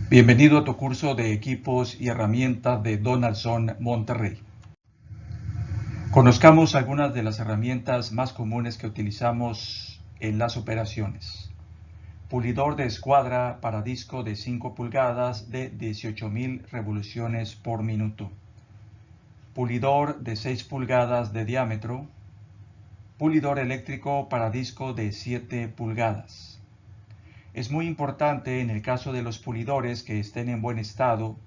Bienvenido a tu curso de equipos y herramientas de Donaldson Monterrey. Conozcamos algunas de las herramientas más comunes que utilizamos en las operaciones. Pulidor de escuadra para disco de 5 pulgadas de 18.000 revoluciones por minuto. Pulidor de 6 pulgadas de diámetro. Pulidor eléctrico para disco de 7 pulgadas. Es muy importante en el caso de los pulidores que estén en buen estado,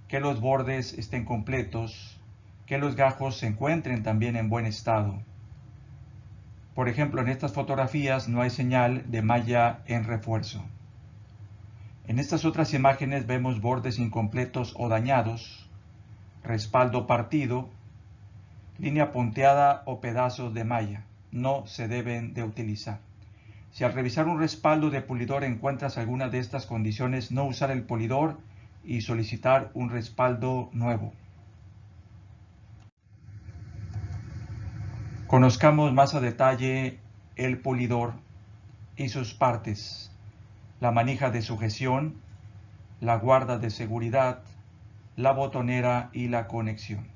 que los bordes estén completos, que los gajos se encuentren también en buen estado. Por ejemplo, en estas fotografías no hay señal de malla en refuerzo. En estas otras imágenes vemos bordes incompletos o dañados, respaldo partido, línea punteada o pedazos de malla. No se deben de utilizar. Si al revisar un respaldo de pulidor encuentras alguna de estas condiciones, no usar el pulidor y solicitar un respaldo nuevo. Conozcamos más a detalle el pulidor y sus partes: la manija de sujeción, la guarda de seguridad, la botonera y la conexión.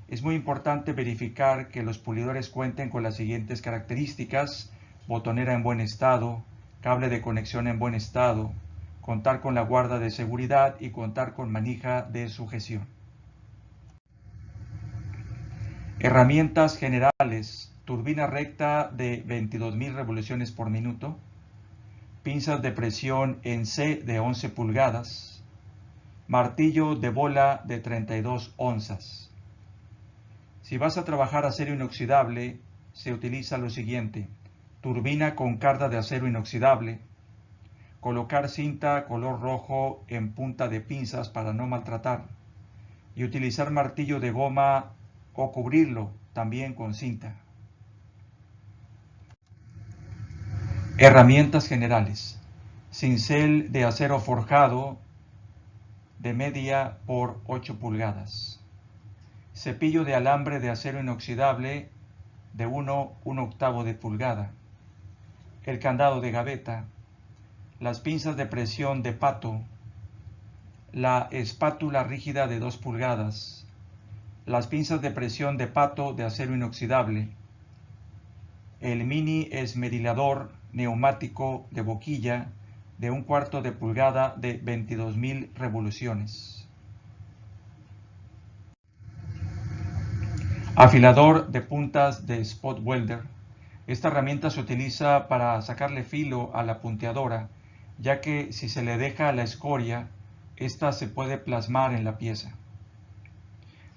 Es muy importante verificar que los pulidores cuenten con las siguientes características: botonera en buen estado, cable de conexión en buen estado, contar con la guarda de seguridad y contar con manija de sujeción. Herramientas generales: turbina recta de 22.000 revoluciones por minuto, pinzas de presión en C de 11 pulgadas, martillo de bola de 32 onzas. Si vas a trabajar acero inoxidable, se utiliza lo siguiente: turbina con carda de acero inoxidable, colocar cinta color rojo en punta de pinzas para no maltratar, y utilizar martillo de goma o cubrirlo también con cinta. Herramientas generales: cincel de acero forjado de media por 8 pulgadas, cepillo de alambre de acero inoxidable de 1/8 de pulgada, el candado de gaveta, las pinzas de presión de pato, la espátula rígida de 2 pulgadas, las pinzas de presión de pato de acero inoxidable, el mini esmerilador neumático de boquilla de 1/4 de pulgada de 22.000 revoluciones. Afilador de puntas de spot welder. Esta herramienta se utiliza para sacarle filo a la punteadora, ya que si se le deja la escoria, esta se puede plasmar en la pieza.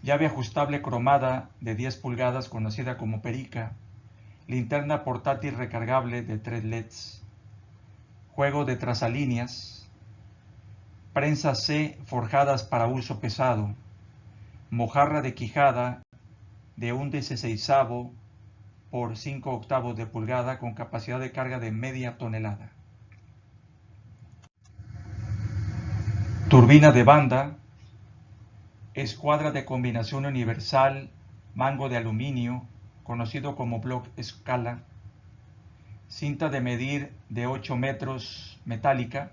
Llave ajustable cromada de 10 pulgadas conocida como perica. Linterna portátil recargable de 3 LEDs. Juego de trazalíneas. Prensas C forjadas para uso pesado. Mojarra de quijada de 1/16 por 5/8 de pulgada con capacidad de carga de media tonelada. Turbina de banda. Escuadra de combinación universal, mango de aluminio, conocido como block escala. Cinta de medir de 8 metros metálica.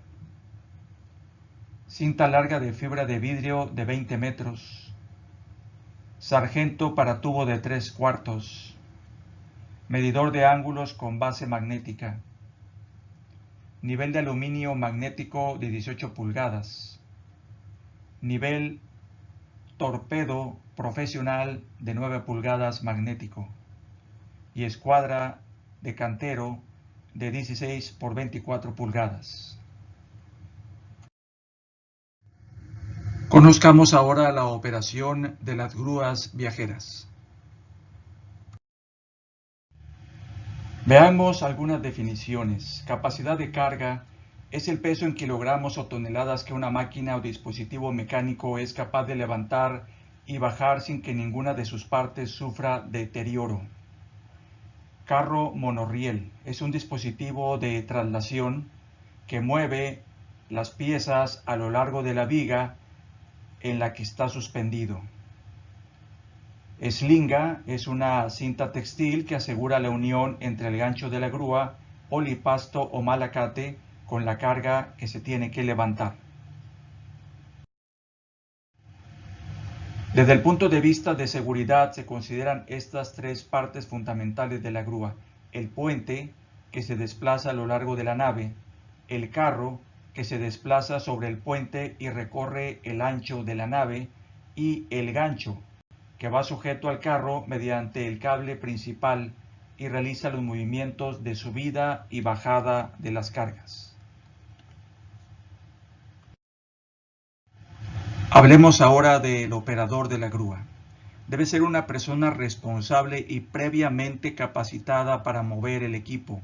Cinta larga de fibra de vidrio de 20 metros. Sargento para tubo de 3/4. Medidor de ángulos con base magnética. Nivel de aluminio magnético de 18 pulgadas. Nivel torpedo profesional de 9 pulgadas magnético. Y escuadra de cantero de 16 por 24 pulgadas. Conozcamos ahora la operación de las grúas viajeras. Veamos algunas definiciones. Capacidad de carga es el peso en kilogramos o toneladas que una máquina o dispositivo mecánico es capaz de levantar y bajar sin que ninguna de sus partes sufra deterioro. Carro monorriel es un dispositivo de traslación que mueve las piezas a lo largo de la viga en la que está suspendido. Eslinga es una cinta textil que asegura la unión entre el gancho de la grúa, polipasto o malacate con la carga que se tiene que levantar. Desde el punto de vista de seguridad se consideran estas tres partes fundamentales de la grúa: el puente, que se desplaza a lo largo de la nave; el carro, que se desplaza sobre el puente y recorre el ancho de la nave; y el gancho, que va sujeto al carro mediante el cable principal y realiza los movimientos de subida y bajada de las cargas. Hablemos ahora del operador de la grúa. Debe ser una persona responsable y previamente capacitada para mover el equipo.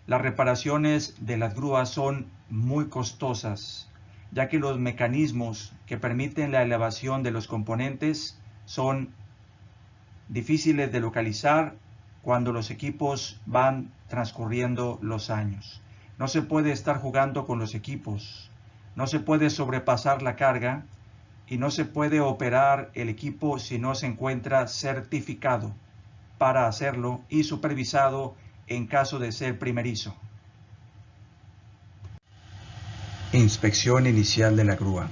Las reparaciones de las grúas son muy costosas, ya que los mecanismos que permiten la elevación de los componentes son difíciles de localizar cuando los equipos van transcurriendo los años. No se puede estar jugando con los equipos, no se puede sobrepasar la carga y no se puede operar el equipo si no se encuentra certificado para hacerlo y supervisado en caso de ser primerizo. Inspección inicial de la grúa.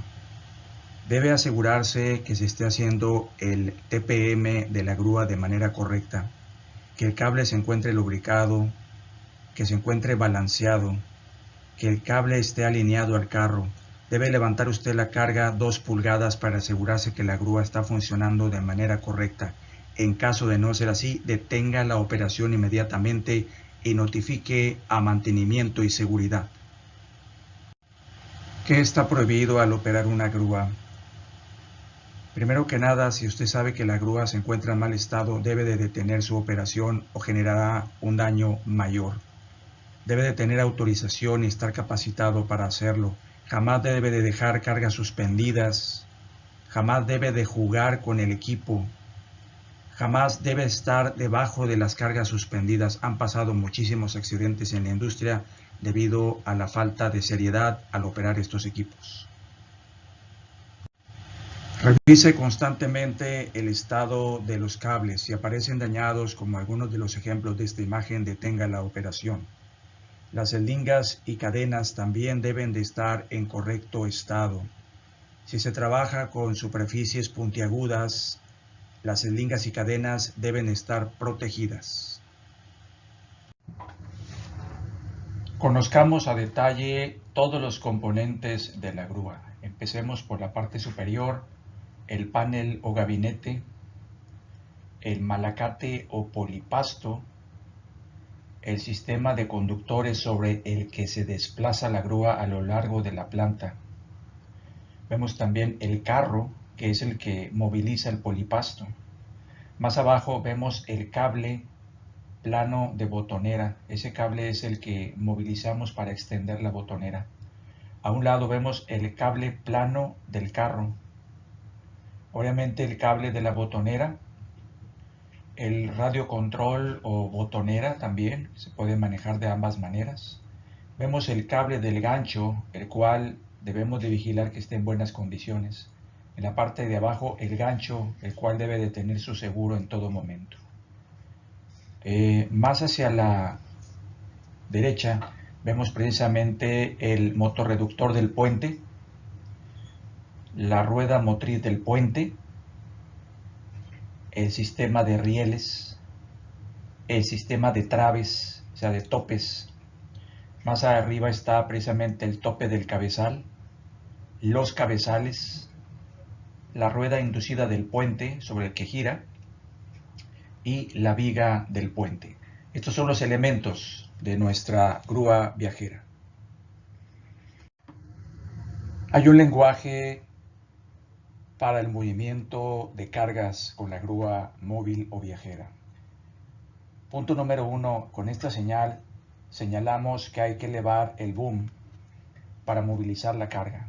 Debe asegurarse que se esté haciendo el TPM de la grúa de manera correcta, que el cable se encuentre lubricado, que se encuentre balanceado, que el cable esté alineado al carro. Debe levantar usted la carga 2 pulgadas para asegurarse que la grúa está funcionando de manera correcta. En caso de no ser así, detenga la operación inmediatamente y notifique a mantenimiento y seguridad. ¿Qué está prohibido al operar una grúa? Primero que nada, si usted sabe que la grúa se encuentra en mal estado, debe de detener su operación o generará un daño mayor. Debe de tener autorización y estar capacitado para hacerlo. Jamás debe de dejar cargas suspendidas. Jamás debe de jugar con el equipo. Jamás debe estar debajo de las cargas suspendidas. Han pasado muchísimos accidentes en la industria debido a la falta de seriedad al operar estos equipos. Revise constantemente el estado de los cables. Si aparecen dañados, como algunos de los ejemplos de esta imagen, detenga la operación. Las celdingas y cadenas también deben de estar en correcto estado. Si se trabaja con superficies puntiagudas, las celdingas y cadenas deben estar protegidas. Conozcamos a detalle todos los componentes de la grúa. Empecemos por la parte superior: el panel o gabinete, el malacate o polipasto, el sistema de conductores sobre el que se desplaza la grúa a lo largo de la planta. Vemos también el carro, que es el que moviliza el polipasto. Más abajo vemos el cable plano de botonera. Ese cable es el que movilizamos para extender la botonera. A un lado vemos el cable plano del carro. Obviamente el cable de la botonera, el radio control o botonera también se puede manejar de ambas maneras. Vemos el cable del gancho, el cual debemos de vigilar que esté en buenas condiciones. En la parte de abajo el gancho, el cual debe de tener su seguro en todo momento. Más hacia la derecha vemos precisamente el motorreductor del puente, la rueda motriz del puente, el sistema de rieles, el sistema de traves, o sea, de topes. Más arriba está precisamente el tope del cabezal, los cabezales, la rueda inducida del puente sobre el que gira y la viga del puente. Estos son los elementos de nuestra grúa viajera. Hay un lenguaje para el movimiento de cargas con la grúa móvil o viajera. Punto número 1, con esta señal señalamos que hay que elevar el boom para movilizar la carga.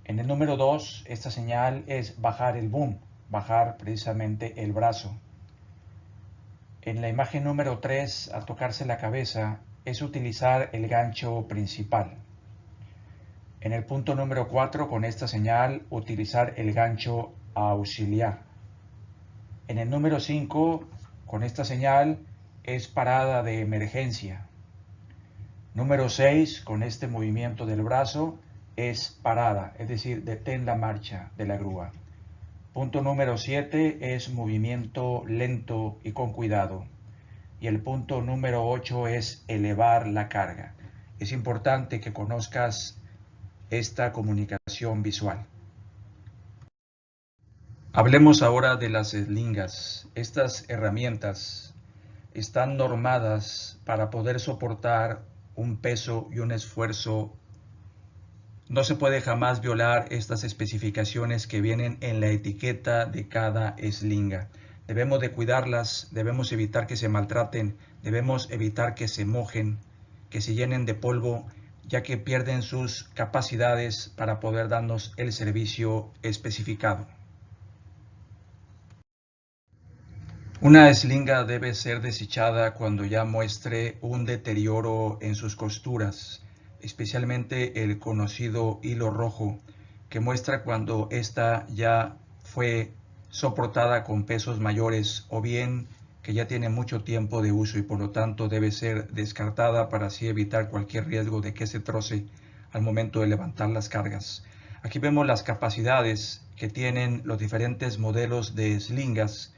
En el número 2, esta señal es bajar el boom, bajar precisamente el brazo. En la imagen número 3, al tocarse la cabeza, es utilizar el gancho principal. En el punto número 4, con esta señal, utilizar el gancho auxiliar. En el número 5, con esta señal, es parada de emergencia. Número 6, con este movimiento del brazo, es parada, es decir, detén la marcha de la grúa. Punto número 7 es movimiento lento y con cuidado. Y el punto número 8 es elevar la carga. Es importante que conozcas esta comunicación visual. Hablemos ahora de las eslingas. Estas herramientas están normadas para poder soportar un peso y un esfuerzo. No se puede jamás violar estas especificaciones que vienen en la etiqueta de cada eslinga. Debemos de cuidarlas, debemos evitar que se maltraten, debemos evitar que se mojen, que se llenen de polvo, ya que pierden sus capacidades para poder darnos el servicio especificado. Una eslinga debe ser desechada cuando ya muestre un deterioro en sus costuras, especialmente el conocido hilo rojo, que muestra cuando ésta ya fue soportada con pesos mayores o bien que ya tiene mucho tiempo de uso y por lo tanto debe ser descartada para así evitar cualquier riesgo de que se troce al momento de levantar las cargas. Aquí vemos las capacidades que tienen los diferentes modelos de eslingas.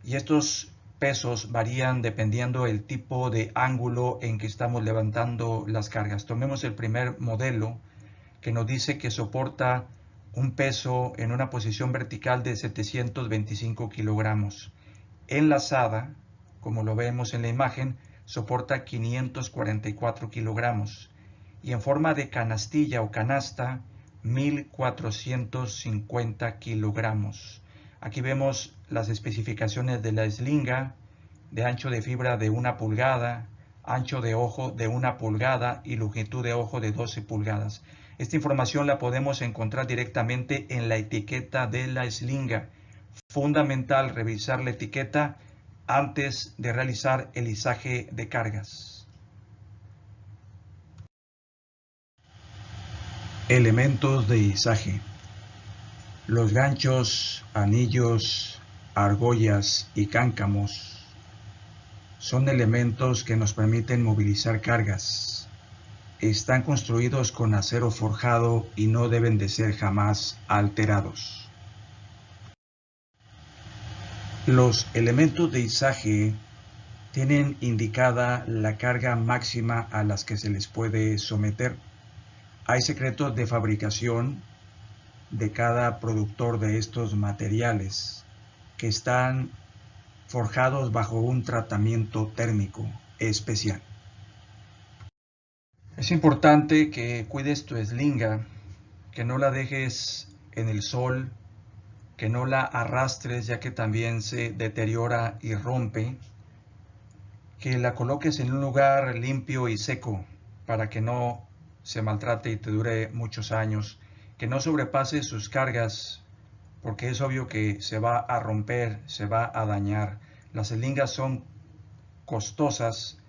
Y estos pesos varían dependiendo del tipo de ángulo en que estamos levantando las cargas. Tomemos el primer modelo que nos dice que soporta un peso en una posición vertical de 725 kilogramos. Enlazada, como lo vemos en la imagen, soporta 544 kilogramos. Y en forma de canastilla o canasta, 1450 kilogramos. Aquí vemos las especificaciones de la eslinga, de ancho de fibra de 1 pulgada, ancho de ojo de 1 pulgada y longitud de ojo de 12 pulgadas. Esta información la podemos encontrar directamente en la etiqueta de la eslinga. Fundamental revisar la etiqueta antes de realizar el izaje de cargas. Elementos de izaje. Los ganchos, anillos, argollas y cáncamos son elementos que nos permiten movilizar cargas. Están construidos con acero forjado y no deben de ser jamás alterados. Los elementos de izaje tienen indicada la carga máxima a las que se les puede someter. Hay secretos de fabricación de cada productor de estos materiales que están forjados bajo un tratamiento térmico especial. Es importante que cuides tu eslinga, que no la dejes en el sol, que no la arrastres ya que también se deteriora y rompe, que la coloques en un lugar limpio y seco para que no se maltrate y te dure muchos años, que no sobrepase sus cargas porque es obvio que se va a romper, se va a dañar. Las eslingas son costosas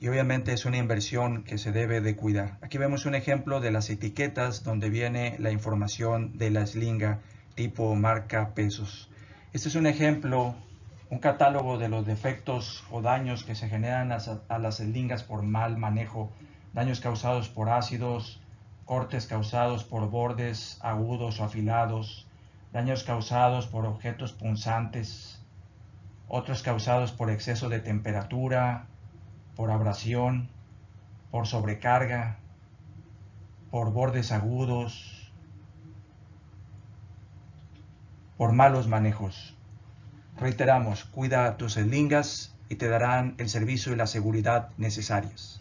y obviamente es una inversión que se debe de cuidar. Aquí vemos un ejemplo de las etiquetas donde viene la información de la eslinga, tipo, marca, pesos. Este es un ejemplo, un catálogo de los defectos o daños que se generan a las eslingas por mal manejo, daños causados por ácidos, cortes causados por bordes agudos o afilados, daños causados por objetos punzantes, otros causados por exceso de temperatura, por abrasión, por sobrecarga, por bordes agudos, por malos manejos. Reiteramos, cuida tus eslingas y te darán el servicio y la seguridad necesarias.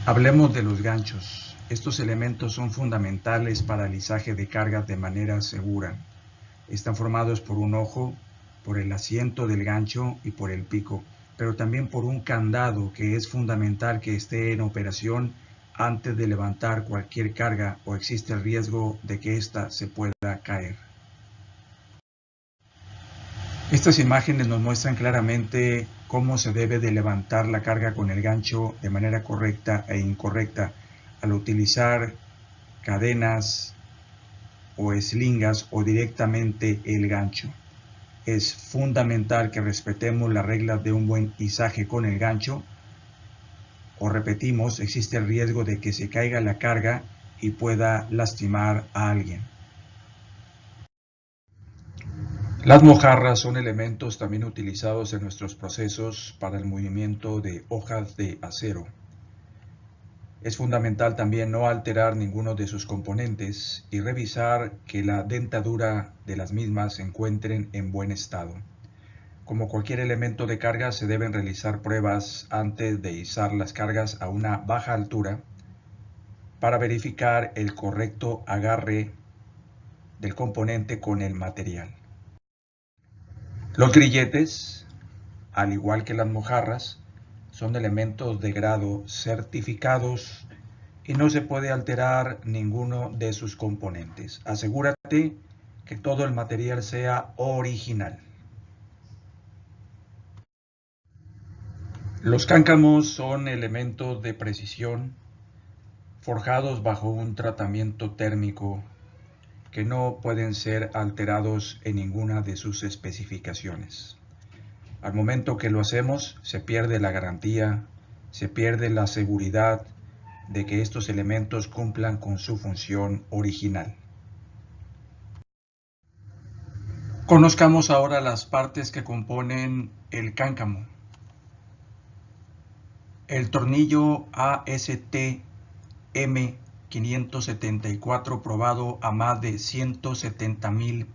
Hablemos de los ganchos. Estos elementos son fundamentales para el izaje de cargas de manera segura. Están formados por un ojo, por el asiento del gancho y por el pico, pero también por un candado que es fundamental que esté en operación antes de levantar cualquier carga o existe el riesgo de que ésta se pueda caer. Estas imágenes nos muestran claramente cómo se debe de levantar la carga con el gancho de manera correcta e incorrecta al utilizar cadenas o eslingas o directamente el gancho. Es fundamental que respetemos las reglas de un buen izaje con el gancho o repetimos, existe el riesgo de que se caiga la carga y pueda lastimar a alguien. Las mojarras son elementos también utilizados en nuestros procesos para el movimiento de hojas de acero. Es fundamental también no alterar ninguno de sus componentes y revisar que la dentadura de las mismas se encuentren en buen estado. Como cualquier elemento de carga, se deben realizar pruebas antes de izar las cargas a una baja altura para verificar el correcto agarre del componente con el material. Los grilletes, al igual que las mojarras, son elementos de grado certificados y no se puede alterar ninguno de sus componentes. Asegúrate que todo el material sea original. Los cáncamos son elementos de precisión forjados bajo un tratamiento térmico que no pueden ser alterados en ninguna de sus especificaciones. Al momento que lo hacemos, se pierde la garantía, se pierde la seguridad de que estos elementos cumplan con su función original. Conozcamos ahora las partes que componen el cáncamo. El tornillo AST M574 probado a más de 170.000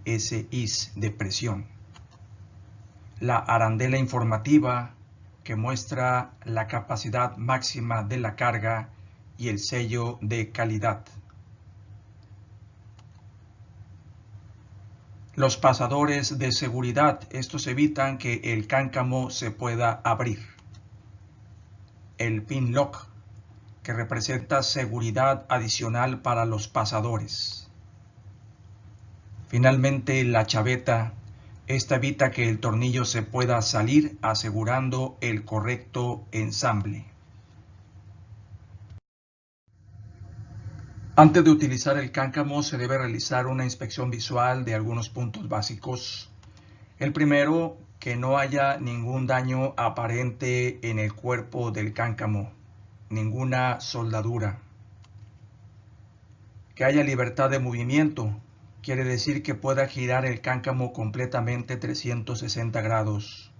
PSI de presión. La arandela informativa que muestra la capacidad máxima de la carga y el sello de calidad. Los pasadores de seguridad, estos evitan que el cáncamo se pueda abrir. El pin lock, que representa seguridad adicional para los pasadores. Finalmente, la chaveta, esta evita que el tornillo se pueda salir, asegurando el correcto ensamble. Antes de utilizar el cáncamo se debe realizar una inspección visual de algunos puntos básicos. El primero, que no haya ningún daño aparente en el cuerpo del cáncamo, ninguna soldadura. Que haya libertad de movimiento, quiere decir que pueda girar el cáncamo completamente 360 grados.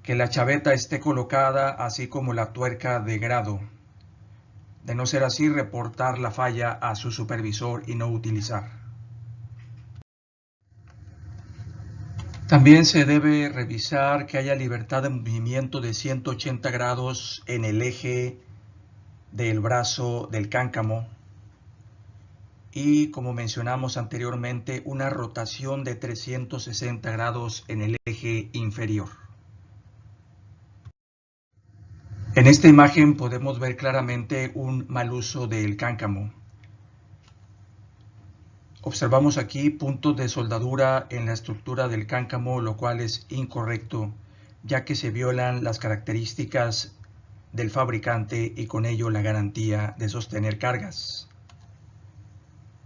Que la chaveta esté colocada así como la tuerca de grado. De no ser así, reportar la falla a su supervisor y no utilizar. También se debe revisar que haya libertad de movimiento de 180 grados en el eje del brazo del cáncamo y, como mencionamos anteriormente, una rotación de 360 grados en el eje inferior. En esta imagen podemos ver claramente un mal uso del cáncamo. Observamos aquí puntos de soldadura en la estructura del cáncamo, lo cual es incorrecto, ya que se violan las características del fabricante y con ello la garantía de sostener cargas.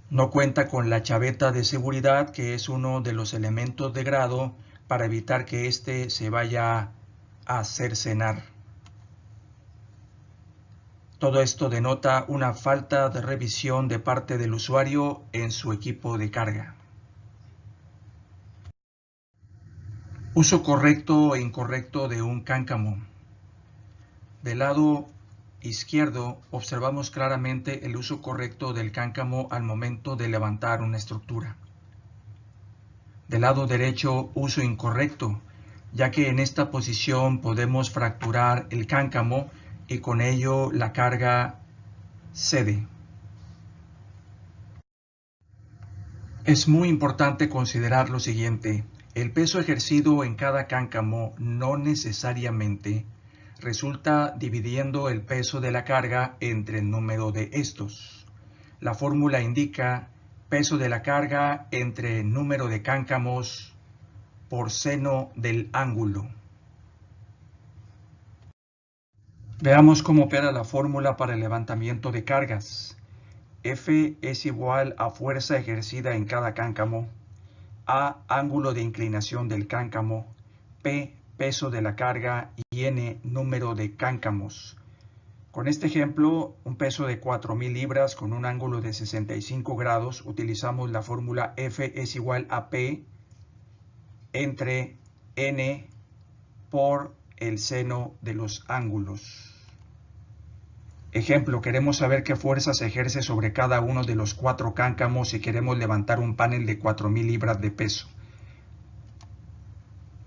No cuenta con la chaveta de seguridad, que es uno de los elementos de grado para evitar que éste se vaya a cercenar. Todo esto denota una falta de revisión de parte del usuario en su equipo de carga. Uso correcto e incorrecto de un cáncamo. Del lado izquierdo observamos claramente el uso correcto del cáncamo al momento de levantar una estructura. Del lado derecho, uso incorrecto, ya que en esta posición podemos fracturar el cáncamo y con ello la carga cede. Es muy importante considerar lo siguiente: el peso ejercido en cada cáncamo no necesariamente resulta dividiendo el peso de la carga entre el número de estos. La fórmula indica peso de la carga entre el número de cáncamos por seno del ángulo. Veamos cómo opera la fórmula para el levantamiento de cargas. F es igual a fuerza ejercida en cada cáncamo, A, ángulo de inclinación del cáncamo, P, peso de la carga y N, número de cáncamos. Con este ejemplo, un peso de 4.000 libras con un ángulo de 65 grados, utilizamos la fórmula F es igual a P entre N por el seno de los ángulos. Ejemplo, queremos saber qué fuerza se ejerce sobre cada uno de los 4 cáncamos y queremos levantar un panel de 4.000 libras de peso.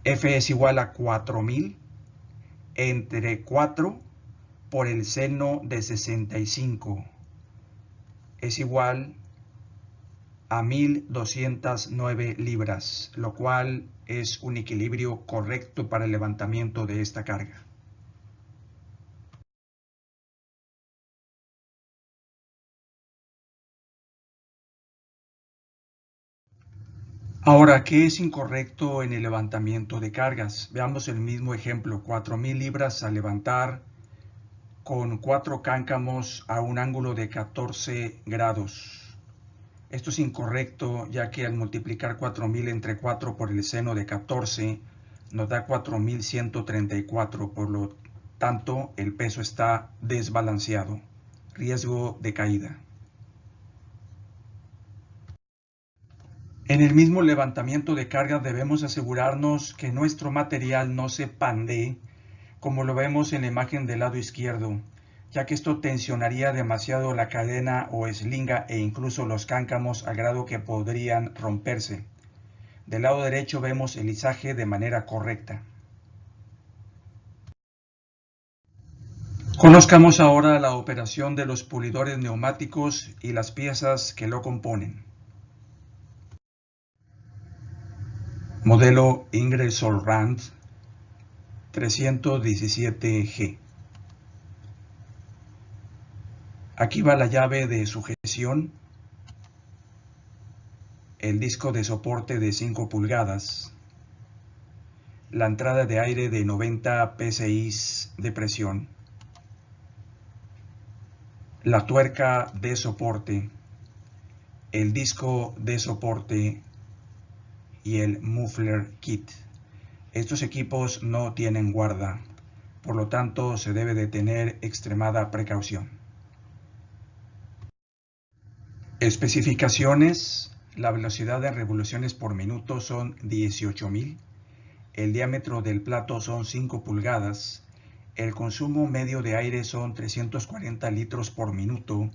F es igual a 4.000 entre 4 por el seno de 65. Es igual a 1.209 libras, lo cual es un equilibrio correcto para el levantamiento de esta carga. Ahora, ¿qué es incorrecto en el levantamiento de cargas? Veamos el mismo ejemplo, 4.000 libras a levantar con 4 cáncamos a un ángulo de 14 grados. Esto es incorrecto, ya que al multiplicar 4.000 entre 4 por el seno de 14 nos da 4.134, por lo tanto el peso está desbalanceado. Riesgo de caída. En el mismo levantamiento de cargas debemos asegurarnos que nuestro material no se pandee, como lo vemos en la imagen del lado izquierdo, ya que esto tensionaría demasiado la cadena o eslinga e incluso los cáncamos al grado que podrían romperse. Del lado derecho vemos el izaje de manera correcta. Conozcamos ahora la operación de los pulidores neumáticos y las piezas que lo componen. Modelo Ingersoll Rand 317G. Aquí va la llave de sujeción, el disco de soporte de 5 pulgadas, la entrada de aire de 90 psi de presión, la tuerca de soporte, el disco de soporte y el muffler kit. Estos equipos no tienen guarda, por lo tanto se debe de tener extremada precaución. Especificaciones: la velocidad de revoluciones por minuto son 18.000, el diámetro del plato son 5 pulgadas, el consumo medio de aire son 340 litros por minuto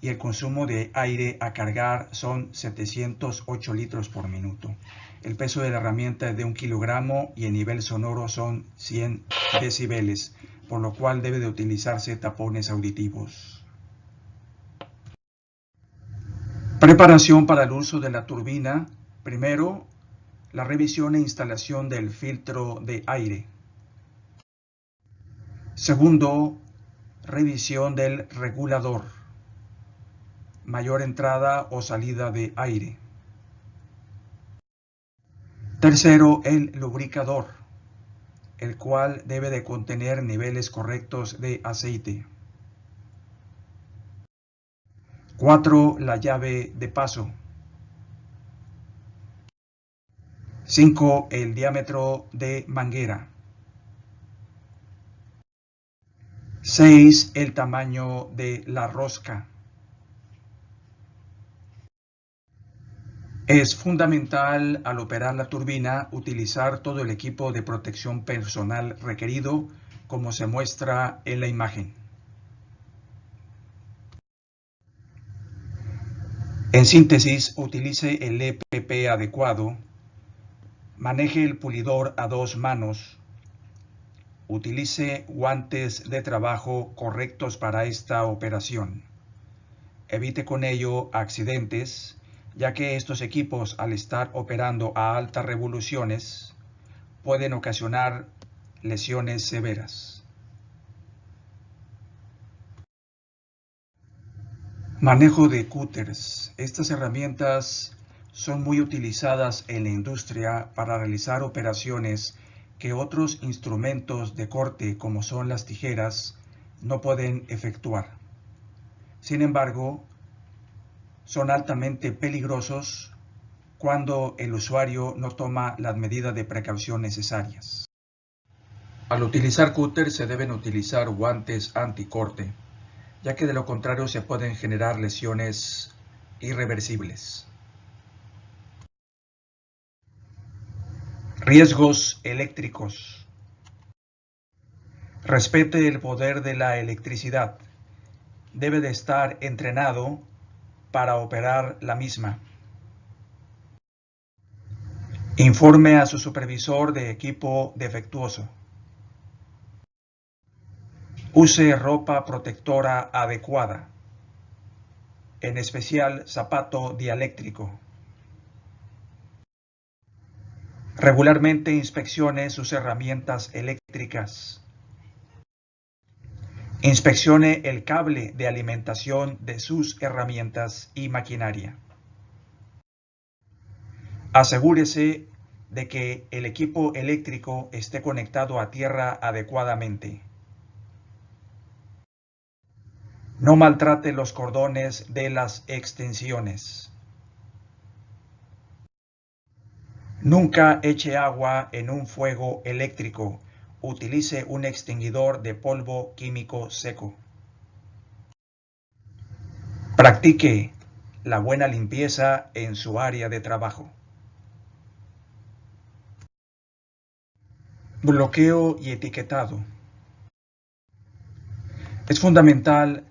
y el consumo de aire a cargar son 708 litros por minuto. El peso de la herramienta es de 1 kilogramo y el nivel sonoro son 100 decibeles, por lo cual debe de utilizarse tapones auditivos. Preparación para el uso de la turbina. Primero, la revisión e instalación del filtro de aire. Segundo, revisión del regulador, mayor entrada o salida de aire. Tercero, el lubricador, el cual debe de contener niveles correctos de aceite. 4. La llave de paso. 5. El diámetro de manguera. 6. El tamaño de la rosca. Es fundamental al operar la turbina utilizar todo el equipo de protección personal requerido, como se muestra en la imagen. En síntesis, utilice el EPP adecuado, maneje el pulidor a 2 manos, utilice guantes de trabajo correctos para esta operación. Evite con ello accidentes, ya que estos equipos, al estar operando a altas revoluciones, pueden ocasionar lesiones severas. Manejo de cúters. Estas herramientas son muy utilizadas en la industria para realizar operaciones que otros instrumentos de corte, como son las tijeras, no pueden efectuar. Sin embargo, son altamente peligrosos cuando el usuario no toma las medidas de precaución necesarias. Al utilizar cúter se deben utilizar guantes anticorte, ya que de lo contrario se pueden generar lesiones irreversibles. Riesgos eléctricos. Respete el poder de la electricidad. Debe de estar entrenado para operar la misma. Informe a su supervisor de equipo defectuoso. Use ropa protectora adecuada, en especial zapato dieléctrico. Regularmente inspeccione sus herramientas eléctricas. Inspeccione el cable de alimentación de sus herramientas y maquinaria. Asegúrese de que el equipo eléctrico esté conectado a tierra adecuadamente. No maltrate los cordones de las extensiones. Nunca eche agua en un fuego eléctrico. Utilice un extinguidor de polvo químico seco. Practique la buena limpieza en su área de trabajo. Bloqueo y etiquetado. Es fundamental,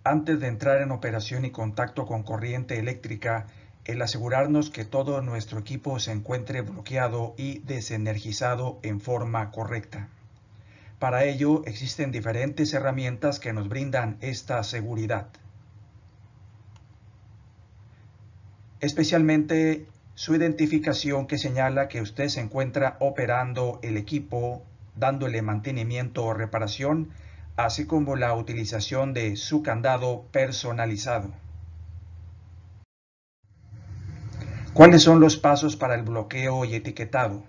antes de entrar en operación y contacto con corriente eléctrica, el asegurarnos que todo nuestro equipo se encuentre bloqueado y desenergizado en forma correcta. Para ello existen diferentes herramientas que nos brindan esta seguridad. Especialmente su identificación que señala que usted se encuentra operando el equipo, dándole mantenimiento o reparación, así como la utilización de su candado personalizado. ¿Cuáles son los pasos para el bloqueo y etiquetado?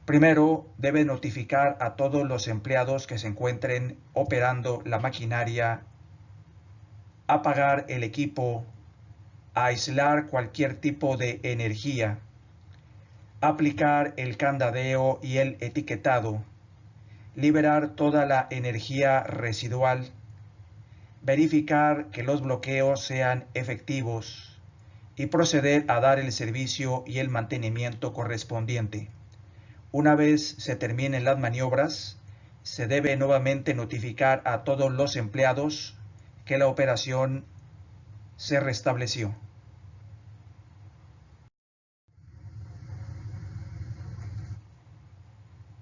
Primero, debe notificar a todos los empleados que se encuentren operando la maquinaria, apagar el equipo, aislar cualquier tipo de energía, aplicar el candadeo y el etiquetado, liberar toda la energía residual, verificar que los bloqueos sean efectivos y proceder a dar el servicio y el mantenimiento correspondiente. Una vez se terminen las maniobras, se debe nuevamente notificar a todos los empleados que la operación se restableció.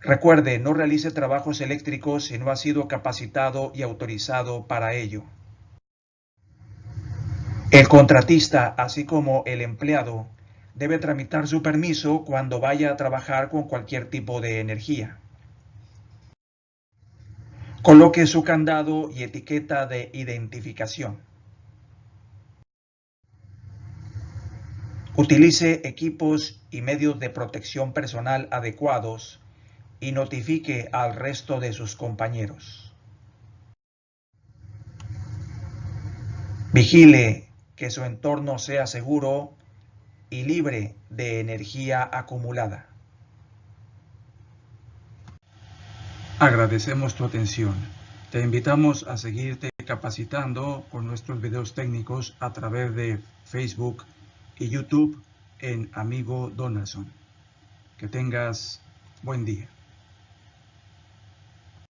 Recuerde, no realice trabajos eléctricos si no ha sido capacitado y autorizado para ello. El contratista, así como el empleado, debe tramitar su permiso cuando vaya a trabajar con cualquier tipo de energía. Coloque su candado y etiqueta de identificación. Utilice equipos y medios de protección personal adecuados y notifique al resto de sus compañeros. Vigile que su entorno sea seguro y libre de energía acumulada. Agradecemos tu atención. Te invitamos a seguirte capacitando con nuestros videos técnicos a través de Facebook y YouTube en Amigo Donaldson. Que tengas buen día.